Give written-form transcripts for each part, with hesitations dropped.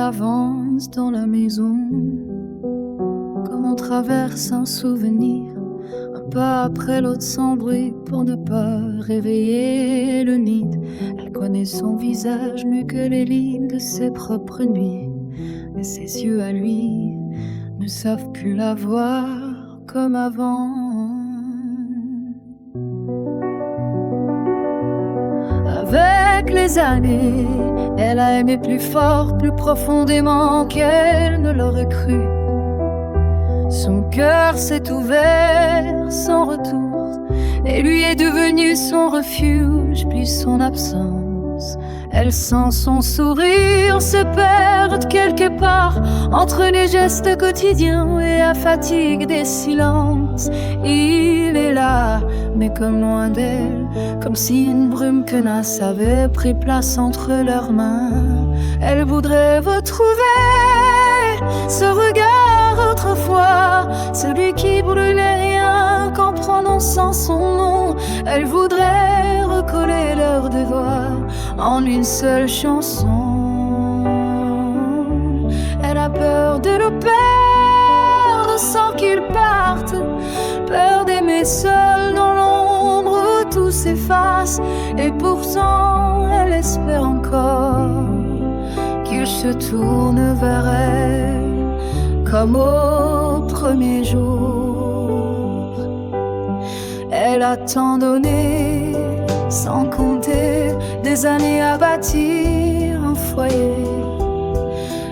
avance dans la maison, comme on traverse un souvenir, un pas après l'autre sans bruit pour ne pas réveiller le nid. Elle connaît son visage mieux que les lignes de ses propres nuits, mais ses yeux à lui ne savent plus la voir comme avant. Avec les années, elle a aimé plus fort, plus profondément qu'elle ne l'aurait cru. Son cœur s'est ouvert sans retour et lui est devenu son refuge, puis son absence. Elle sent son sourire se perdre quelque part entre les gestes quotidiens et la fatigue des silences. Il est là, mais comme loin d'elle, comme si une brume tenace avait pris place entre leurs mains. Elle voudrait retrouver ce regard autrefois, celui qui brûlait rien qu'en prononçant son nom. Elle voudrait recoller leurs devoirs en une seule chanson. Elle a peur de le perdre sans qu'il parte, peur d'aimer seul dans l'ombre où tout s'efface. Et pourtant elle espère encore qu'il se tourne vers elle comme au premier jour. Elle a tant donné sans compter, des années à bâtir un foyer,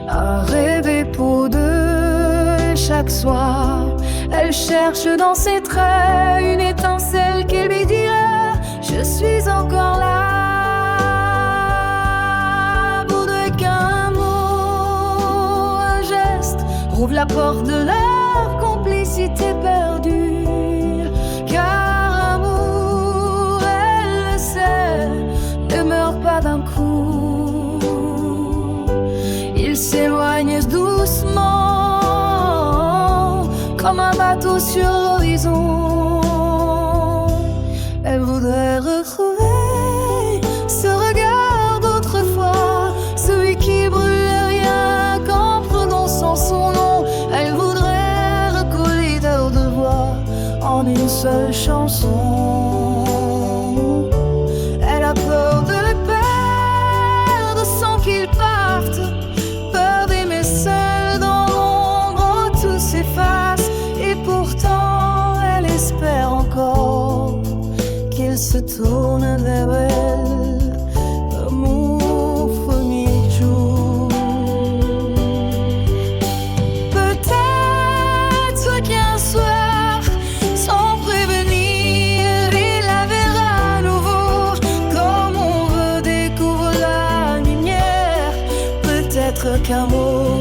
à rêver pour deux. Chaque soir elle cherche dans ses traits une étincelle qui lui dira: je suis encore là. Voudrait qu'un mot, un geste rouvre la porte de leur complicité perdue. Car amour, elle le sait, ne meurt pas d'un coup. Il s'éloigne doucement comme un bateau sur l'horizon. Elle voudrait retrouver ce regard d'autrefois, celui qui brûle rien qu'en prononçant son nom. Elle voudrait recoller leurs devoirs en une seule chanson. Elle a peur de le perdre sans qu'il parte, peur d'aimer seul dans l'ombre où tout s'efface. Et pourtant elle espère encore qu'il se tourne vers elle comme au premier jour. Peut-être qu'un soir, sans prévenir, il la verra à nouveau, comme on redécouvre la lumière. Peut-être qu'un mot,